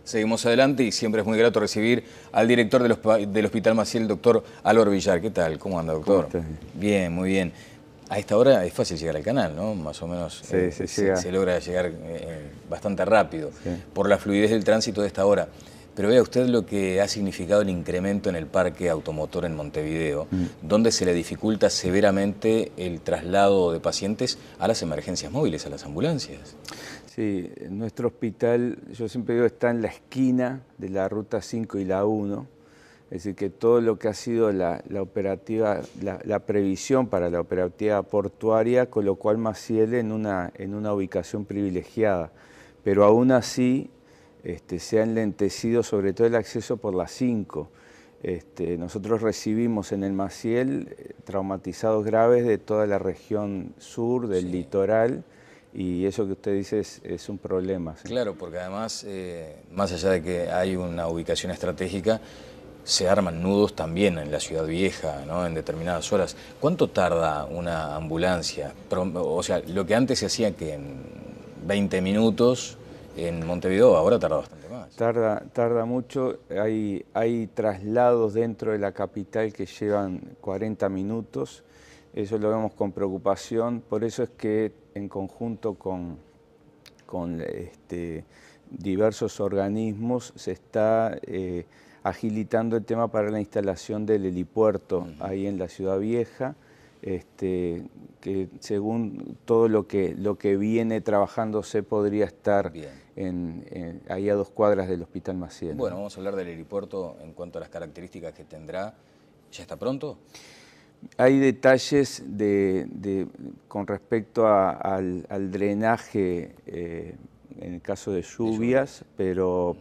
Seguimos adelante y siempre es muy grato recibir al director del Hospital Maciel, el doctor Álvaro Villar. ¿Qué tal? ¿Cómo anda, doctor? ¿Cómo estás? Bien, muy bien. A esta hora es fácil llegar al canal, ¿no? Más o menos Sí, se logra llegar bastante rápido sí. por la fluidez del tránsito de esta hora. Pero vea usted lo que ha significado el incremento en el parque automotor en Montevideo, donde se le dificulta severamente el traslado de pacientes a las emergencias móviles, a las ambulancias. Sí, nuestro hospital, yo siempre digo, está en la esquina de la ruta 5 y la 1, es decir, que todo lo que ha sido la previsión para la operativa portuaria colocó al Maciel en una ubicación privilegiada, pero aún así se ha enlentecido sobre todo el acceso por la 5. Nosotros recibimos en el Maciel traumatizados graves de toda la región sur, del litoral, y eso que usted dice es un problema. ¿Sí? Claro, porque además, más allá de que hay una ubicación estratégica, se arman nudos también en la Ciudad Vieja, ¿no? En determinadas horas. ¿Cuánto tarda una ambulancia? O sea, lo que antes se hacía que en 20 minutos en Montevideo, ahora tarda bastante más. Tarda mucho, hay traslados dentro de la capital que llevan 40 minutos, eso lo vemos con preocupación, por eso es que en conjunto con diversos organismos se está agilitando el tema para la instalación del helipuerto ahí en la Ciudad Vieja, que según todo lo que viene trabajándose podría estar ahí a 2 cuadras del Hospital Maciel. Bueno, vamos a hablar del helipuerto en cuanto a las características que tendrá. ¿Ya está pronto? Hay detalles con respecto al drenaje en el caso de lluvias, pero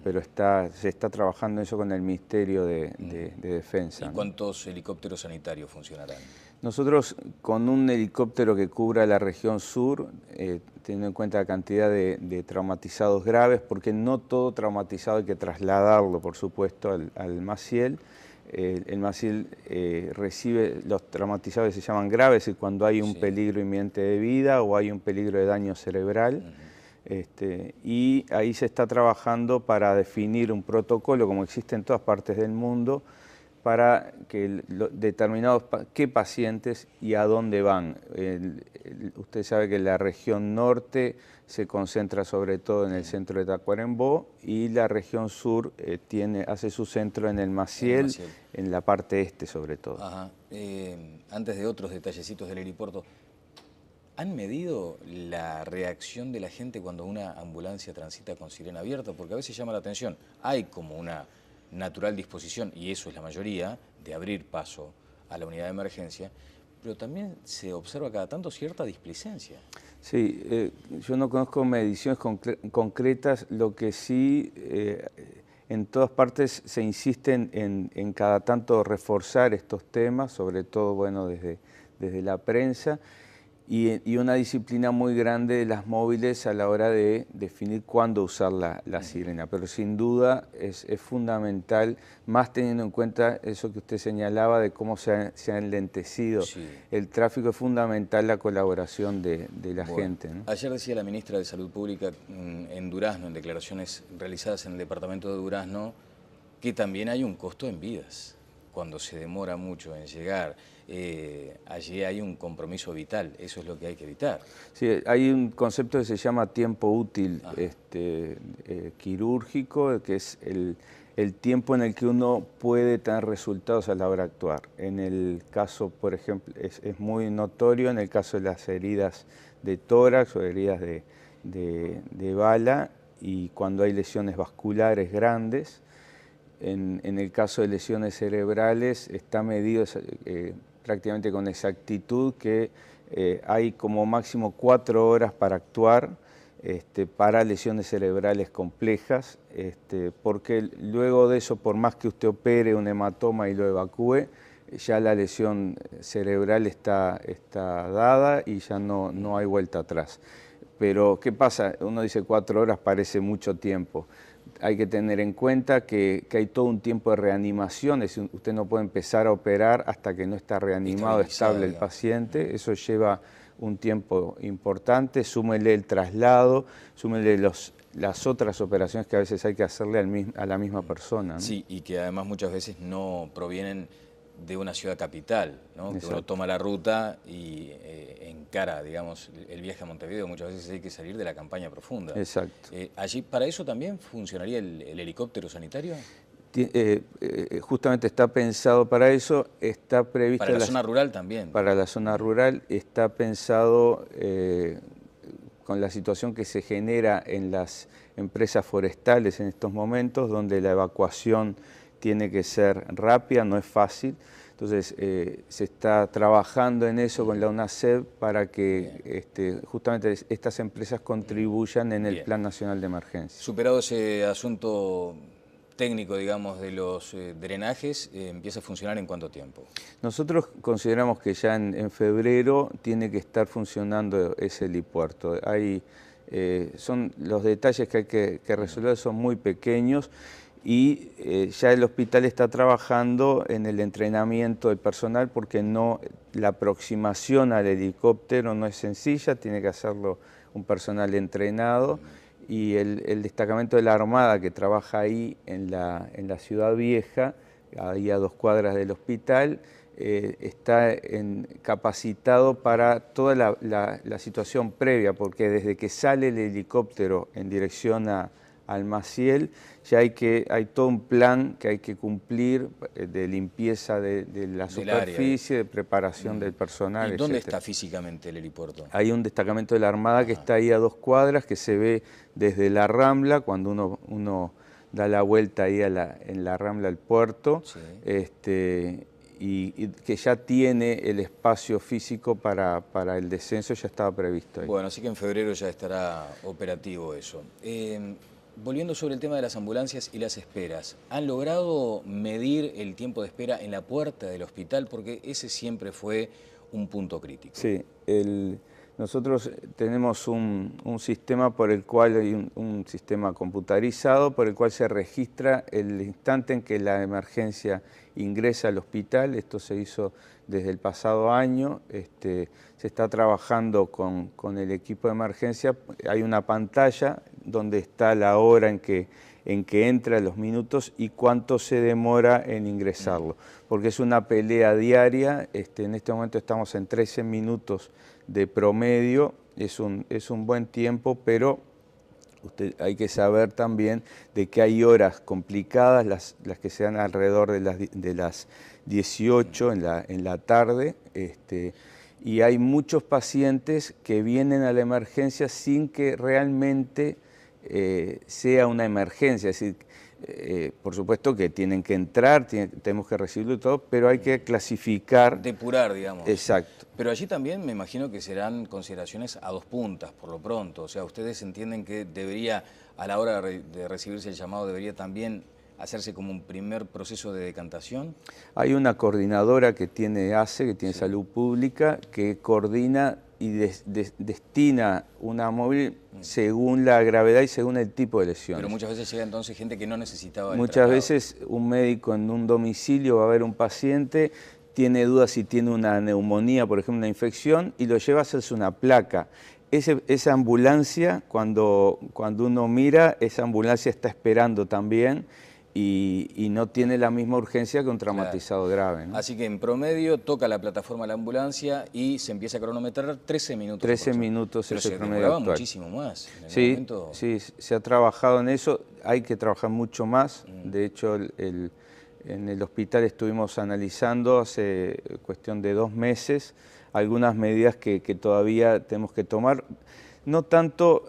se está trabajando eso con el Ministerio de Defensa. ¿Y cuántos helicópteros sanitarios funcionarán? Nosotros con un helicóptero que cubra la región sur, teniendo en cuenta la cantidad de traumatizados graves, porque no todo traumatizado hay que trasladarlo, por supuesto, al Maciel. El Maciel recibe los traumatizados que se llaman graves y cuando hay un peligro inminente de vida o hay un peligro de daño cerebral. Y ahí se está trabajando para definir un protocolo, como existe en todas partes del mundo, para que determinados qué pacientes y a dónde van. Usted sabe que la región norte se concentra sobre todo en el centro de Tacuarembó y la región sur hace su centro en el Maciel, en la parte este sobre todo. Ajá. Antes de otros detallecitos del helipuerto, ¿han medido la reacción de la gente cuando una ambulancia transita con sirena abierta? Porque a veces llama la atención. Hay como una natural disposición, y eso es la mayoría, de abrir paso a la unidad de emergencia, pero también se observa cada tanto cierta displicencia. Sí, yo no conozco mediciones concretas, lo que sí en todas partes se insiste en cada tanto reforzar estos temas, sobre todo bueno, desde la prensa, y una disciplina muy grande de las móviles a la hora de definir cuándo usar la sirena. Pero sin duda es fundamental, más teniendo en cuenta eso que usted señalaba de cómo se ha enlentecido el tráfico, es fundamental la colaboración de la gente, ¿no? Ayer decía la ministra de Salud Pública en Durazno, en declaraciones realizadas en el departamento de Durazno, que también hay un costo en vidas. Cuando se demora mucho en llegar, allí hay un compromiso vital, eso es lo que hay que evitar. Sí, hay un concepto que se llama tiempo útil quirúrgico, que es el tiempo en el que uno puede tener resultados a la hora de actuar. En el caso, por ejemplo, es muy notorio en el caso de las heridas de tórax o heridas de bala y cuando hay lesiones vasculares grandes. En el caso de lesiones cerebrales está medido prácticamente con exactitud que hay como máximo 4 horas para actuar para lesiones cerebrales complejas, porque luego de eso, por más que usted opere un hematoma y lo evacúe, ya la lesión cerebral está dada y ya no hay vuelta atrás. Pero, ¿qué pasa? Uno dice 4 horas, parece mucho tiempo. Hay que tener en cuenta que hay todo un tiempo de reanimación, es decir, usted no puede empezar a operar hasta que no está reanimado, estable el paciente, eso lleva un tiempo importante, súmele el traslado, súmele las otras operaciones que a veces hay que hacerle a la misma persona, ¿no? Sí, y que además muchas veces no provienen de una ciudad capital, ¿no? Que uno toma la ruta y encara, digamos, el viaje a Montevideo. Muchas veces hay que salir de la campaña profunda. Exacto. Allí, ¿para eso también funcionaría el helicóptero sanitario? Justamente está pensado para eso, está previsto... Para la zona rural también. Para la zona rural está pensado con la situación que se genera en las empresas forestales en estos momentos, donde la evacuación tiene que ser rápida, no es fácil. Entonces se está trabajando en eso con la UNACEB para que justamente estas empresas contribuyan en el Plan Nacional de Emergencia. Superado ese asunto técnico, digamos, de los drenajes, ¿empieza a funcionar en cuánto tiempo? Nosotros consideramos que ya en febrero tiene que estar funcionando ese helipuerto. Son los detalles que hay que resolver, son muy pequeños, y ya el hospital está trabajando en el entrenamiento del personal, porque la aproximación al helicóptero no es sencilla, tiene que hacerlo un personal entrenado. Y el destacamento de la Armada que trabaja ahí en la Ciudad Vieja, ahí a 2 cuadras del hospital, está capacitado para toda la situación previa, porque desde que sale el helicóptero en dirección al Maciel, ya hay todo un plan que hay que cumplir de limpieza de la superficie, de preparación del personal, ¿Y dónde etcétera. está físicamente el helipuerto? Hay un destacamento de la Armada que está ahí a 2 cuadras, que se ve desde la Rambla, cuando uno da la vuelta ahí en la Rambla al puerto, Sí. y que ya tiene el espacio físico para el descenso, ya estaba previsto ahí. Bueno, así que en febrero ya estará operativo eso. Volviendo sobre el tema de las ambulancias y las esperas, ¿han logrado medir el tiempo de espera en la puerta del hospital? Porque ese siempre fue un punto crítico. Sí, nosotros tenemos un sistema por el cual hay un sistema computarizado por el cual se registra el instante en que la emergencia ingresa al hospital. Esto se hizo desde el pasado año. Se está trabajando con el equipo de emergencia. Hay una pantalla donde está la hora en que entra, los minutos y cuánto se demora en ingresarlo, porque es una pelea diaria. En este momento estamos en 13 minutos de promedio, es un buen tiempo, pero hay que saber también de que hay horas complicadas, las que se dan alrededor de las 18 en la tarde, y hay muchos pacientes que vienen a la emergencia sin que realmente sea una emergencia. Es decir, por supuesto que tienen que entrar, tenemos que recibirlo y todo, pero hay que clasificar. Depurar, digamos. Exacto. Pero allí también me imagino que serán consideraciones a 2 puntas, por lo pronto. O sea, ¿ustedes entienden que debería, a la hora de recibirse el llamado, debería también hacerse como un primer proceso de decantación? Hay una coordinadora que tiene ACE, que tiene Salud Pública, que coordina y destina una móvil según la gravedad y según el tipo de lesiones. Pero muchas veces llega entonces gente que no necesitaba el Muchas traslado. veces un médico en un domicilio va a ver un paciente, tiene dudas si tiene una neumonía, por ejemplo, una infección, y lo lleva a hacerse una placa. Esa ambulancia, cuando uno mira, esa ambulancia está esperando también, y no tiene la misma urgencia que un traumatizado grave, ¿no? Así que en promedio toca la plataforma la ambulancia y se empieza a cronometrar 13 minutos. 13 minutos es el promedio actual. Muchísimo más. Sí, se ha trabajado en eso, hay que trabajar mucho más. De hecho, en el hospital estuvimos analizando hace cuestión de 2 meses algunas medidas que todavía tenemos que tomar, no tanto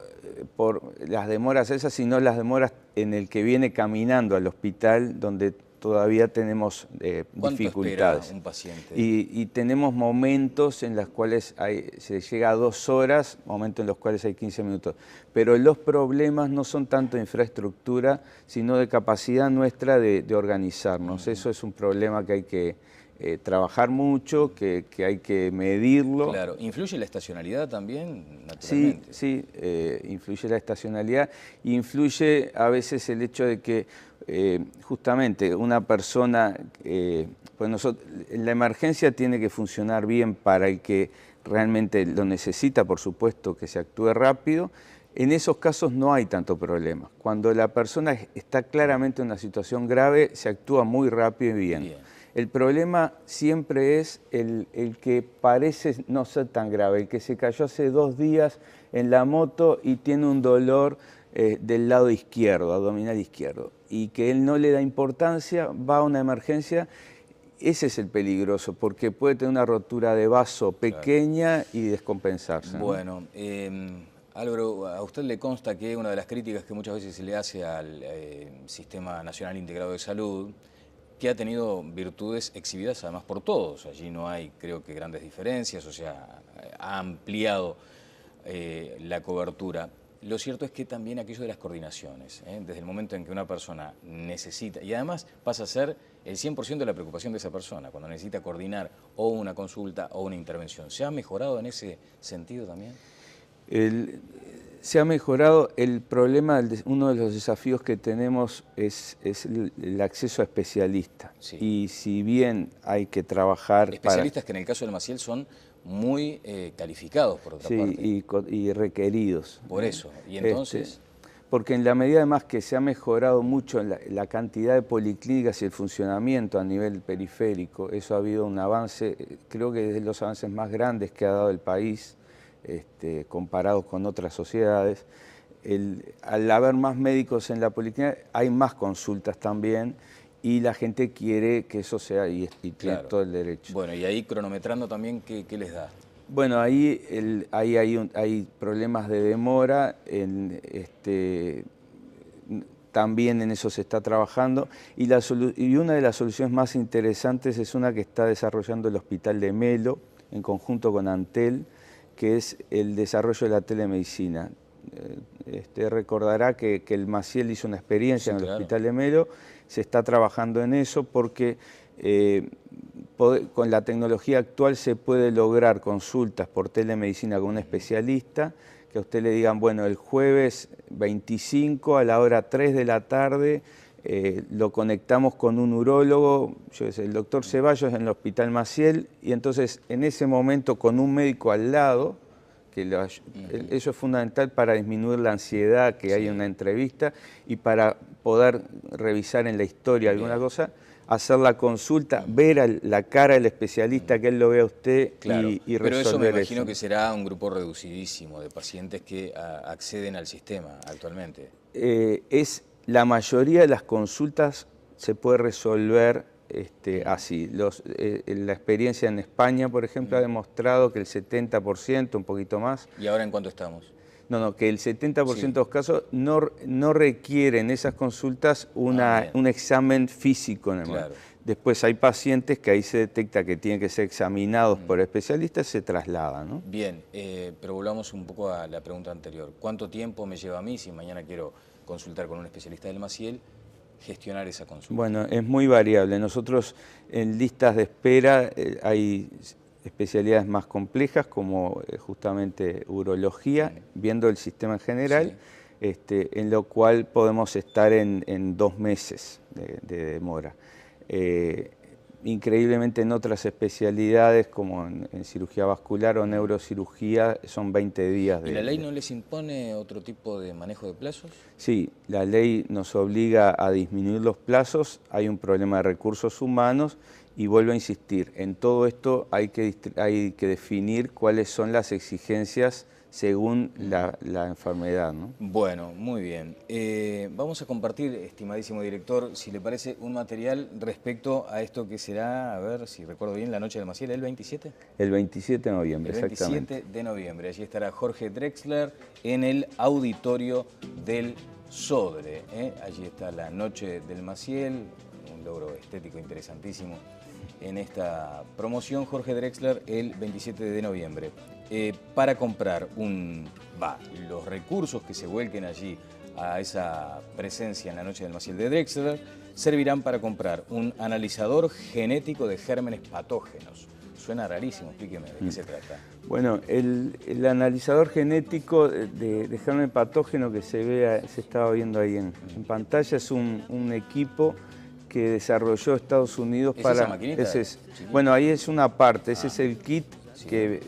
por las demoras esas, sino las demoras en el que viene caminando al hospital, donde todavía tenemos dificultades. Espera un paciente? Y tenemos momentos en los cuales se llega a 2 horas, momentos en los cuales hay 15 minutos. Pero los problemas no son tanto de infraestructura, sino de capacidad nuestra de organizarnos. Eso es un problema que hay que trabajar mucho, que hay que medirlo. Claro, ¿influye la estacionalidad también, naturalmente? Sí, influye la estacionalidad, influye a veces el hecho de que justamente una persona, pues la emergencia tiene que funcionar bien para el que realmente lo necesita, por supuesto que se actúe rápido. En esos casos no hay tanto problema. Cuando la persona está claramente en una situación grave, se actúa muy rápido y bien. El problema siempre es el que parece no ser tan grave, el que se cayó hace 2 días en la moto y tiene un dolor del lado izquierdo, abdominal izquierdo, y que él no le da importancia, va a una emergencia. Ese es el peligroso, porque puede tener una rotura de vaso pequeña y descompensarse, ¿no? Bueno, Álvaro, ¿a usted le consta que una de las críticas que muchas veces se le hace al Sistema Nacional Integrado de Salud, que ha tenido virtudes exhibidas además por todos? Allí no hay, creo que, grandes diferencias, o sea, ha ampliado la cobertura. Lo cierto es que también aquello de las coordinaciones, desde el momento en que una persona necesita, y además pasa a ser el 100% de la preocupación de esa persona, cuando necesita coordinar o una consulta o una intervención. ¿Se ha mejorado en ese sentido también? Se ha mejorado. El problema, uno de los desafíos que tenemos es el acceso a especialistas. Sí. Y si bien hay que trabajar... Especialistas que en el caso del Maciel son muy calificados, por otra parte. Y requeridos. Por eso. Y entonces... Porque en la medida además que se ha mejorado mucho la cantidad de policlínicas y el funcionamiento a nivel periférico, eso ha habido un avance, creo que es de los avances más grandes que ha dado el país, comparados con otras sociedades. Al haber más médicos en la policlínica, hay más consultas también, y la gente quiere que eso sea, y tiene todo el derecho. Bueno, y ahí cronometrando también, ¿qué les da? Bueno, ahí hay problemas de demora, también en eso se está trabajando, y una de las soluciones más interesantes es una que está desarrollando el Hospital de Melo, en conjunto con Antel, que es el desarrollo de la telemedicina. Recordará que el Maciel hizo una experiencia en el Hospital de Melo, se está trabajando en eso porque con la tecnología actual se puede lograr consultas por telemedicina con un especialista, que a usted le digan, bueno, el jueves 25 a la hora 3 de la tarde lo conectamos con un urólogo, yo sé, el doctor Ceballos en el Hospital Maciel, y entonces en ese momento con un médico al lado, eso es fundamental para disminuir la ansiedad que hay en una entrevista y para poder revisar en la historia alguna cosa, hacer la consulta, ver la cara del especialista, que él lo vea a usted y resolver. Pero eso me imagino que será un grupo reducidísimo de pacientes que acceden al sistema actualmente. La mayoría de las consultas se puede resolver así. La experiencia en España, por ejemplo, ha demostrado que el 70%, un poquito más. ¿Y ahora en cuánto estamos? No, que el 70% de los casos no requieren esas consultas un examen físico. Después hay pacientes que ahí se detecta que tienen que ser examinados por especialistas, se trasladan, ¿no? Bien, pero volvamos un poco a la pregunta anterior. ¿Cuánto tiempo me lleva a mí, si mañana quiero consultar con un especialista del Maciel, gestionar esa consulta? Bueno, es muy variable. Nosotros en listas de espera hay especialidades más complejas como justamente urología, viendo el sistema en general, en lo cual podemos estar en 2 meses de demora. Increíblemente en otras especialidades como en cirugía vascular o neurocirugía son 20 días. ¿Y la ley no les impone otro tipo de manejo de plazos? Sí, la ley nos obliga a disminuir los plazos, hay un problema de recursos humanos y vuelvo a insistir, en todo esto hay que definir cuáles son las exigencias según la enfermedad, ¿no? Bueno, muy bien. Vamos a compartir, estimadísimo director, si le parece, un material respecto a esto que será, a ver si recuerdo bien, la noche del Maciel, ¿el 27? El 27 de noviembre, exactamente. El 27 de noviembre. Allí estará Jorge Drexler en el auditorio del Sodre. Allí está la noche del Maciel, un logro estético interesantísimo en esta promoción. Jorge Drexler el 27 de noviembre. Para comprar los recursos que se vuelquen allí a esa presencia en la noche del Maciel de Drexler servirán para comprar un analizador genético de gérmenes patógenos. Suena rarísimo, explíqueme de qué se trata. Bueno, el analizador genético de germen patógeno que se estaba viendo ahí en pantalla es un equipo que desarrolló Estados Unidos para... ¿Esa maquinita? Bueno, ahí es una parte, ese es el kit Sí. que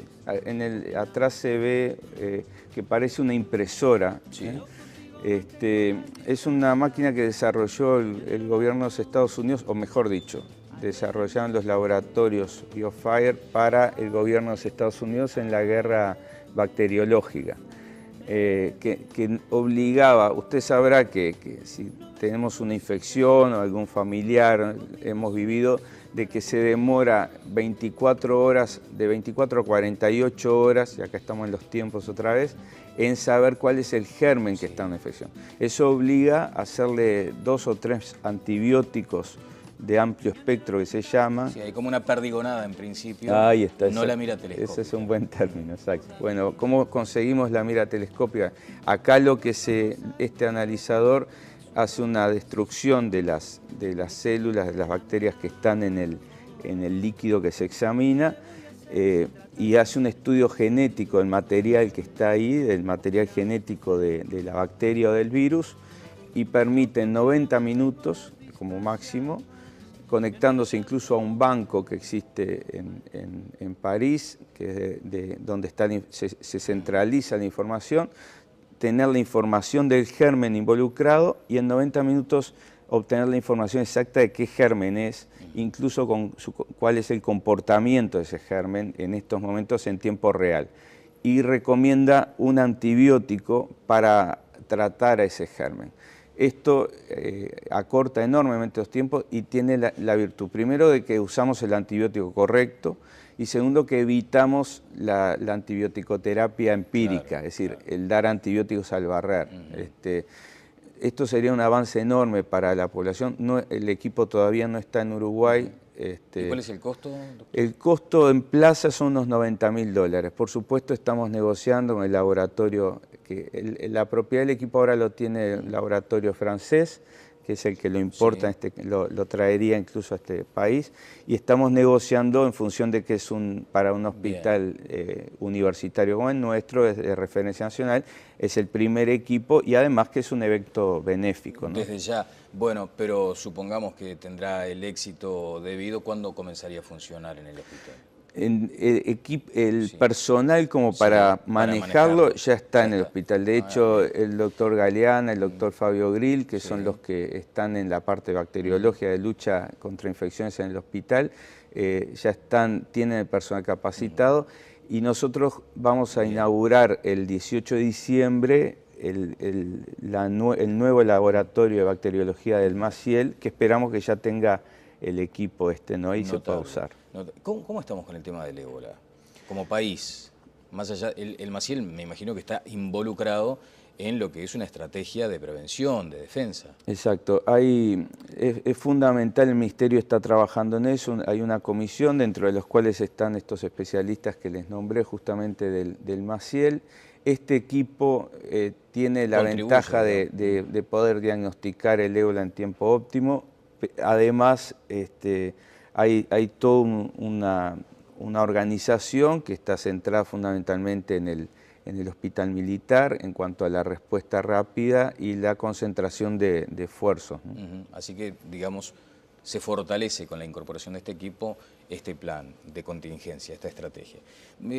atrás se ve que parece una impresora. Sí. Es una máquina que desarrolló el gobierno de los Estados Unidos, o mejor dicho, desarrollaron los laboratorios BioFire para el gobierno de los Estados Unidos en la guerra bacteriológica, que obligaba, usted sabrá que si tenemos una infección o algún familiar, hemos vivido de que se demora 24 horas, de 24 a 48 horas, y acá estamos en los tiempos otra vez, en saber cuál es el germen que está en la infección. Eso obliga a hacerle 2 o 3 antibióticos de amplio espectro, que se llama. Sí, hay como una perdigonada en principio. Ahí está. No la mira telescópica. Ese es un buen término, exacto. Bueno, ¿cómo conseguimos la mira telescópica? Acá este analizador hace una destrucción de las células, de las bacterias que están en el líquido que se examina, y hace un estudio genético del material que está ahí, del material genético de la bacteria o del virus, y permite en 90 minutos, como máximo, conectándose incluso a un banco que existe en París, que es donde se centraliza la información, tener la información del germen involucrado y en 90 minutos obtener la información exacta de qué germen es, incluso cuál es el comportamiento de ese germen en estos momentos en tiempo real. Y recomienda un antibiótico para tratar a ese germen. Esto acorta enormemente los tiempos y tiene la virtud, primero, de que usamos el antibiótico correcto, y segundo, que evitamos la antibioticoterapia empírica, claro, es decir, el dar antibióticos al barrer. Esto sería un avance enorme para la población. El equipo todavía no está en Uruguay. ¿Y cuál es el costo, doctor? El costo en plaza son unos $90.000. Por supuesto, estamos negociando con el laboratorio, que la propiedad del equipo ahora lo tiene el laboratorio francés, que es el que lo importa, sí, lo traería incluso a este país, y estamos negociando en función de que es para un hospital universitario como el nuestro, es de referencia nacional, es el primer equipo y además que es un evento benéfico, ¿no? Desde ya, bueno, pero supongamos que tendrá el éxito debido, ¿cuándo comenzaría a funcionar en el hospital? El sí, personal como para manejarlo ya está en el hospital. De hecho, el doctor Galeana, el doctor Fabio Grill, que son los que están en la parte de bacteriología de lucha contra infecciones en el hospital, ya tienen el personal capacitado, y nosotros vamos a inaugurar el 18 de diciembre el nuevo laboratorio de bacteriología del Maciel, que esperamos que ya tenga el equipo ¿no? Y se pueda usar. ¿Cómo estamos con el tema del ébola? Como país, más allá, el Maciel me imagino que está involucrado en lo que es una estrategia de prevención, de defensa. Exacto, es fundamental, el Ministerio está trabajando en eso, hay una comisión dentro de los cuales están estos especialistas que les nombré justamente del Maciel. Este equipo tiene la ventaja de poder diagnosticar el ébola en tiempo óptimo. Además, hay toda una organización que está centrada fundamentalmente en el hospital militar en cuanto a la respuesta rápida y la concentración de esfuerzos, ¿no? Así que, digamos, se fortalece con la incorporación de este equipo este plan de contingencia, esta estrategia.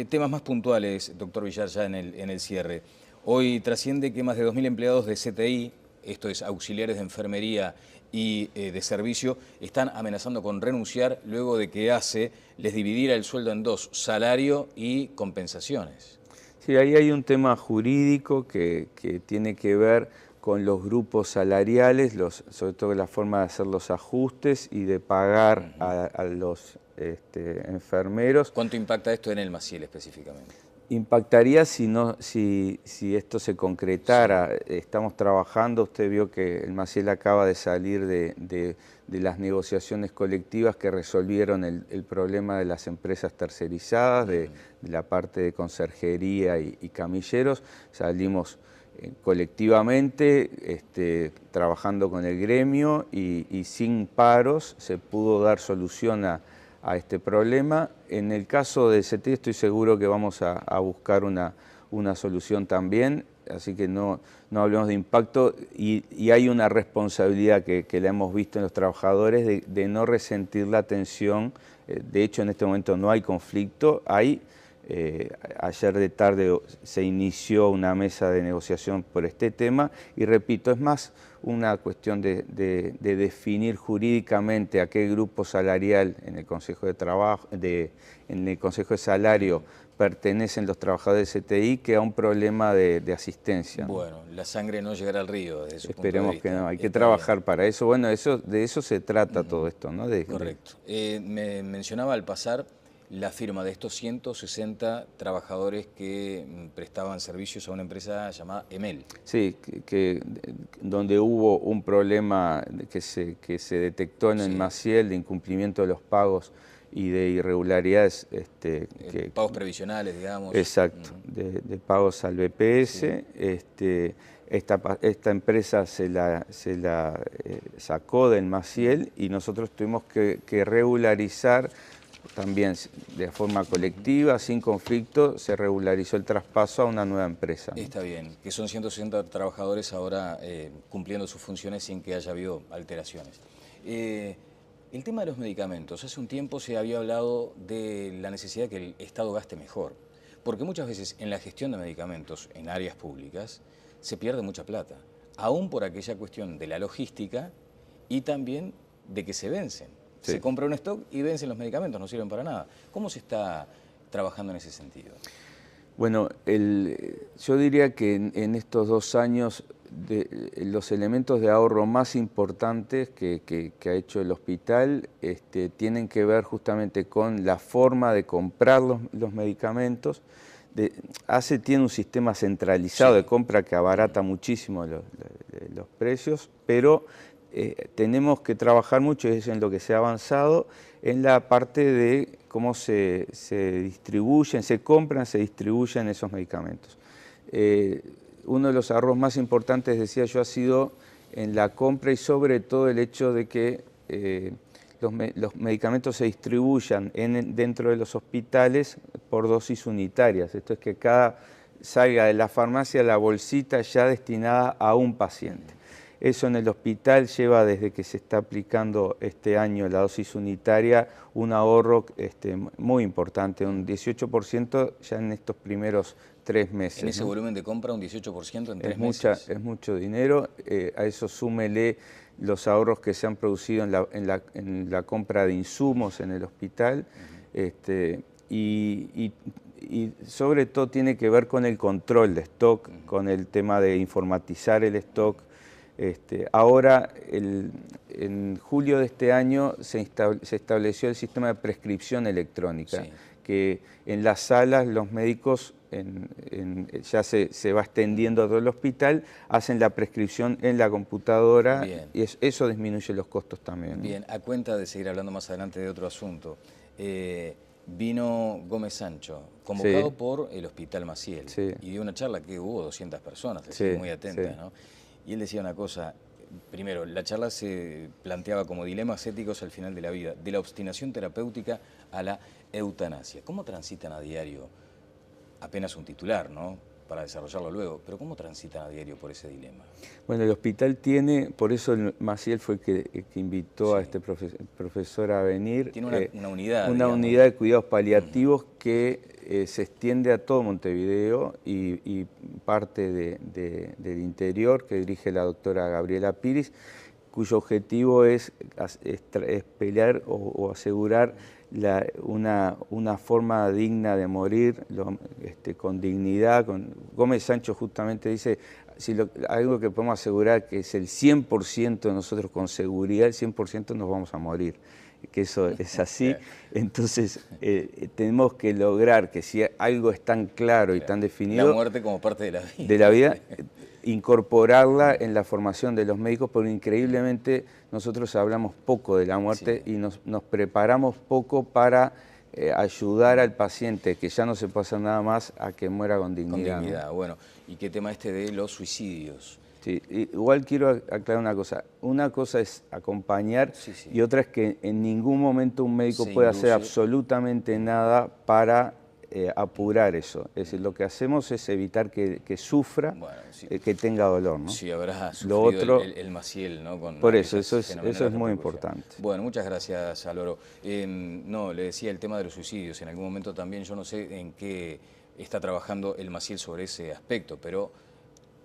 Temas más puntuales, doctor Villar, ya en el cierre. Hoy trasciende que más de 2.000 empleados de CTI, esto es auxiliares de enfermería y de servicio, están amenazando con renunciar luego de que ACE les dividiera el sueldo en dos, salario y compensaciones. Sí, ahí hay un tema jurídico que tiene que ver con los grupos salariales, sobre todo la forma de hacer los ajustes y de pagar a los enfermeros. ¿Cuánto impacta esto en el Maciel específicamente? Impactaría si esto se concretara. Sí. Estamos trabajando, usted vio que el Maciel acaba de salir de las negociaciones colectivas que resolvieron el problema de las empresas tercerizadas, de la parte de conserjería y camilleros. Salimos colectivamente, trabajando con el gremio y sin paros se pudo dar solución a este problema. En el caso de CTI estoy seguro que vamos a buscar una solución también, así que no hablemos de impacto, y hay una responsabilidad que la hemos visto en los trabajadores de no resentir la tensión. De hecho, en este momento no hay conflicto, hay Ayer de tarde se inició una mesa de negociación por este tema y repito, es más una cuestión de definir jurídicamente a qué grupo salarial en el Consejo de Trabajo, en el Consejo de Salario pertenecen los trabajadores de CTI que a un problema de asistencia, ¿no? Bueno, la sangre no llegará al río desde su punto de Esperemos vista. que no, hay que Está trabajar bien. para eso. Bueno, de eso se trata todo esto, ¿no? Correcto. Me mencionaba al pasar la firma de estos 160 trabajadores que prestaban servicios a una empresa llamada Emel. Sí, donde hubo un problema que se detectó en el Sí. Maciel de incumplimiento de los pagos y de irregularidades. Pagos previsionales, digamos. Exacto, de pagos al BPS. Sí. Esta empresa se la sacó del Maciel y nosotros tuvimos que regularizar también de forma colectiva, sin conflicto, se regularizó el traspaso a una nueva empresa, ¿no? Está bien, que son 160 trabajadores ahora cumpliendo sus funciones sin que haya habido alteraciones. El tema de los medicamentos, hace un tiempo se había hablado de la necesidad de que el Estado gaste mejor, porque muchas veces en la gestión de medicamentos en áreas públicas se pierde mucha plata, aún por aquella cuestión de la logística y también de que se vencen. Sí. Se compra un stock y vencen los medicamentos, no sirven para nada. ¿Cómo se está trabajando en ese sentido? Bueno, yo diría que en estos 2 años los elementos de ahorro más importantes que ha hecho el hospital tienen que ver justamente con la forma de comprar los medicamentos. Tiene un sistema centralizado de compra que abarata muchísimo los precios, pero tenemos que trabajar mucho, y es en lo que se ha avanzado, en la parte de cómo se distribuyen, se compran, se distribuyen esos medicamentos. Uno de los ahorros más importantes, decía yo, ha sido en la compra y sobre todo el hecho de que los medicamentos se distribuyan dentro de los hospitales por dosis unitarias. Esto es que salga de la farmacia la bolsita ya destinada a un paciente. Eso en el hospital lleva, desde que se está aplicando este año la dosis unitaria, un ahorro muy importante, un 18% ya en estos primeros 3 meses. En ese ¿no? volumen de compra, un 18% en 3 meses. Es mucho dinero. A eso súmele los ahorros que se han producido en la compra de insumos en el hospital. Y sobre todo tiene que ver con el control de stock, con el tema de informatizar el stock. Ahora, en julio de este año, se estableció el sistema de prescripción electrónica, sí, que en las salas los médicos, ya se va extendiendo a todo el hospital, hacen la prescripción en la computadora. Bien. Y eso disminuye los costos también, ¿no? Bien, a cuenta de seguir hablando más adelante de otro asunto, vino Gómez Sancho, convocado sí, por el Hospital Maciel, sí, y dio una charla que hubo 200 personas, sí, muy atentas, sí, ¿no? Y él decía una cosa, primero, la charla se planteaba como dilemas éticos al final de la vida, de la obstinación terapéutica a la eutanasia. ¿Cómo transitan a diario, apenas un titular, ¿no?, para desarrollarlo luego, pero cómo transitan a diario por ese dilema? Bueno, el hospital tiene, por eso el Maciel fue que invitó, sí, a este profesor a venir. Tiene una unidad, una digamos, unidad de cuidados paliativos que se extiende a todo Montevideo y parte del interior, que dirige la doctora Gabriela Piris, cuyo objetivo es pelear o asegurar una forma digna de morir, con dignidad. Gómez Sancho justamente dice, algo que podemos asegurar que es el 100% de nosotros con seguridad, el 100% nos vamos a morir, que eso es así. Entonces tenemos que lograr que si algo es tan claro y tan definido... La muerte como parte de la vida. De la vida, incorporarla en la formación de los médicos, porque increíblemente nosotros hablamos poco de la muerte, sí, y nos preparamos poco para ayudar al paciente, que ya no se puede hacer nada más, a que muera con dignidad. Con dignidad, ¿no? Bueno, ¿y qué tema de los suicidios? Sí, igual quiero aclarar una cosa es acompañar, sí, y otra es que en ningún momento un médico puede hacer absolutamente nada para apurar eso. Es decir, lo que hacemos es evitar que sufra, Bueno, sí. que tenga dolor, ¿no? Sí, habrás Lo sufrido otro, el Maciel, ¿no? Con por eso, aquellas eso es fenomenales muy repercusiones. importante. Bueno, muchas gracias, Álvaro. No, le decía el tema de los suicidios. En algún momento también, yo no sé en qué está trabajando el Maciel sobre ese aspecto, pero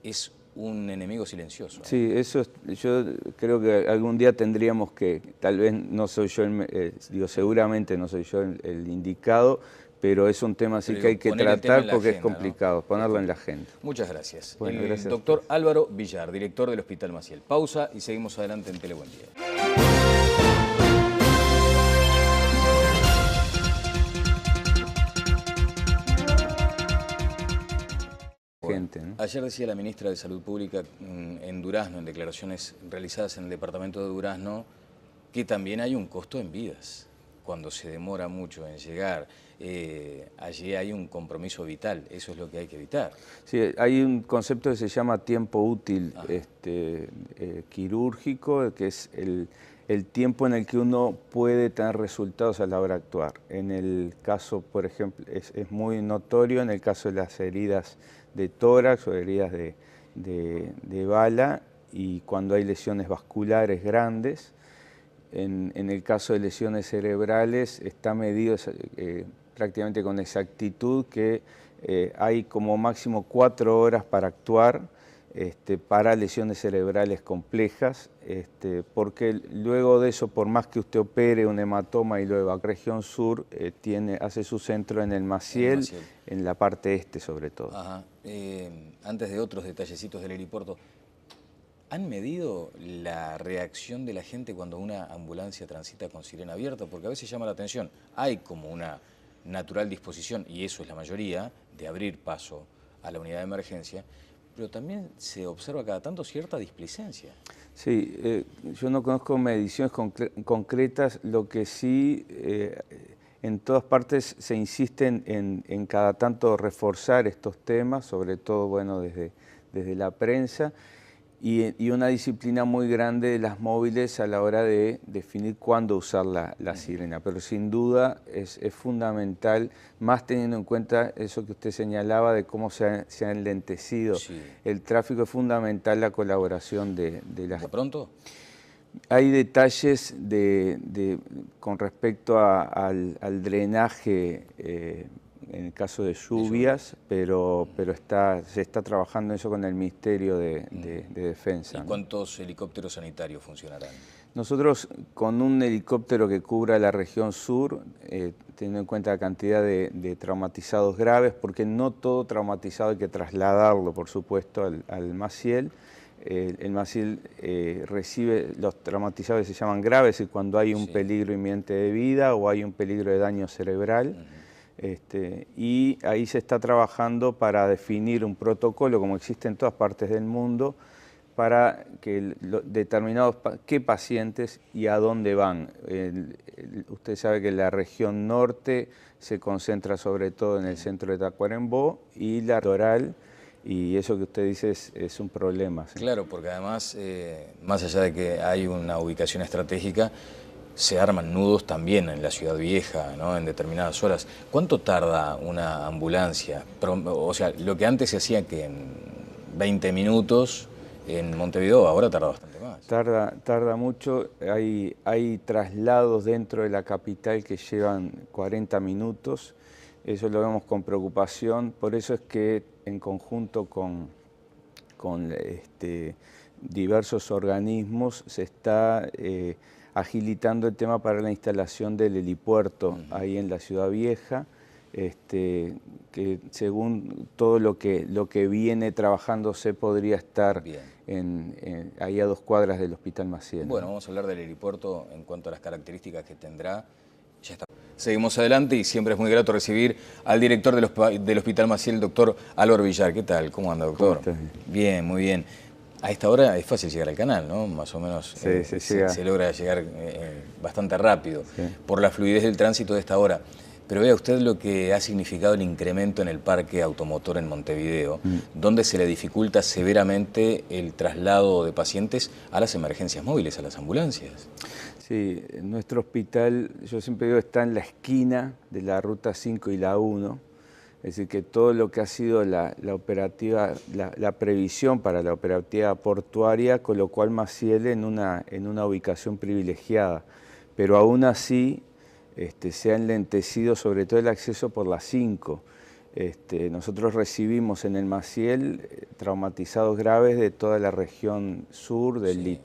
es un enemigo silencioso. Sí, eso yo creo que algún día tendríamos que, tal vez no soy yo, seguramente no soy yo el indicado, pero es un tema así que hay que tratar porque es complicado, ponerlo en la agenda. Muchas gracias. Bueno, el gracias. doctor Álvaro Villar, director del Hospital Maciel. Pausa y seguimos adelante en Telebuen Día. Gente, ¿no? Ayer decía la ministra de Salud Pública en Durazno, en declaraciones realizadas en el departamento de Durazno, que también hay un costo en vidas cuando se demora mucho en llegar. Allí hay un compromiso vital, eso es lo que hay que evitar. Sí, hay un concepto que se llama tiempo útil quirúrgico, que es el tiempo en el que uno puede tener resultados a la hora de actuar. En el caso, por ejemplo, es muy notorio en el caso de las heridas de tórax o heridas de bala, y cuando hay lesiones vasculares grandes. En el caso de lesiones cerebrales está medido prácticamente con exactitud que hay como máximo 4 horas para actuar para lesiones cerebrales complejas, porque luego de eso, por más que usted opere un hematoma y luego región sur, hace su centro en el Maciel, en la parte este sobre todo. Ajá. Antes de otros detallecitos del helipuerto, ¿han medido la reacción de la gente cuando una ambulancia transita con sirena abierta? Porque a veces llama la atención. Hay como una natural disposición, y eso es la mayoría, de abrir paso a la unidad de emergencia, pero también se observa cada tanto cierta displicencia. Sí, yo no conozco mediciones concretas, lo que sí en todas partes se insiste en cada tanto reforzar estos temas, sobre todo bueno, desde la prensa, y una disciplina muy grande de las móviles a la hora de definir cuándo usar la sirena. Pero sin duda es fundamental, más teniendo en cuenta eso que usted señalaba de cómo se ha enlentecido el tráfico, es fundamental la colaboración de la gente. ¿De pronto? Hay detalles con respecto al drenaje en el caso de lluvias, pero se está trabajando eso con el Ministerio de Defensa. ¿Y cuántos helicópteros sanitarios funcionarán? Nosotros con un helicóptero que cubra la región sur, teniendo en cuenta la cantidad de traumatizados graves, porque no todo traumatizado hay que trasladarlo, por supuesto, al Maciel. El Maciel recibe los traumatizados que se llaman graves, y cuando hay un peligro inminente de vida o hay un peligro de daño cerebral. Y ahí se está trabajando para definir un protocolo, como existe en todas partes del mundo, para que determinados qué pacientes y a dónde van. Usted sabe que la región norte se concentra sobre todo en el centro de Tacuarembó y la litoral, y eso que usted dice es un problema. ¿Sí? Claro, porque además, más allá de que hay una ubicación estratégica, se arman nudos también en la Ciudad Vieja, ¿no? En determinadas horas. ¿Cuánto tarda una ambulancia? O sea, lo que antes se hacía que en 20 minutos en Montevideo, ahora tarda bastante más. Tarda mucho. Hay traslados dentro de la capital que llevan 40 minutos. Eso lo vemos con preocupación. Por eso es que en conjunto con diversos organismos se está agilitando el tema para la instalación del helipuerto ahí en la Ciudad Vieja, que según todo lo que viene trabajándose podría estar ahí a 2 cuadras del Hospital Maciel. Bueno, vamos a hablar del helipuerto en cuanto a las características que tendrá. Ya está. Seguimos adelante y siempre es muy grato recibir al director del Hospital Maciel, el doctor Álvaro Villar. ¿Qué tal? ¿Cómo anda, doctor? ¿Cómo estás? Bien, muy bien. A esta hora es fácil llegar al canal, ¿no? Más o menos se logra llegar bastante rápido por la fluidez del tránsito de esta hora. Pero vea usted lo que ha significado el incremento en el parque automotor en Montevideo, donde se le dificulta severamente el traslado de pacientes a las emergencias móviles, a las ambulancias. Sí, nuestro hospital, yo siempre digo, está en la esquina de la Ruta 5 y la 1, Es decir, que todo lo que ha sido la previsión para la operativa portuaria colocó al Maciel en una ubicación privilegiada, pero aún así se ha enlentecido sobre todo el acceso por la 5. Nosotros recibimos en el Maciel traumatizados graves de toda la región sur del litoral.